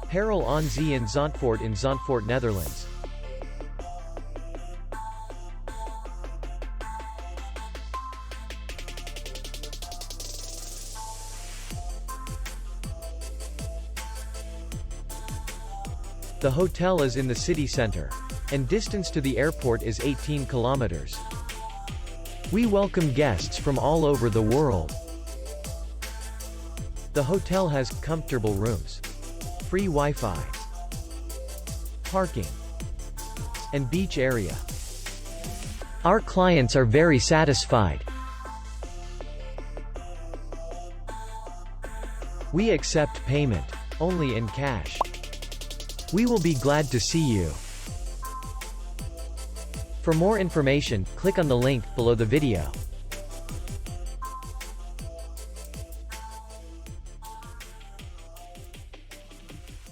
Parel aan Zee in Zandvoort, Netherlands. The hotel is in the city center. And distance to the airport is 18 kilometers. We welcome guests from all over the world. The hotel has comfortable rooms, free Wi-Fi, parking, and beach area. Our clients are very satisfied. We accept payment only in cash. We will be glad to see you. For more information, click on the link below the video.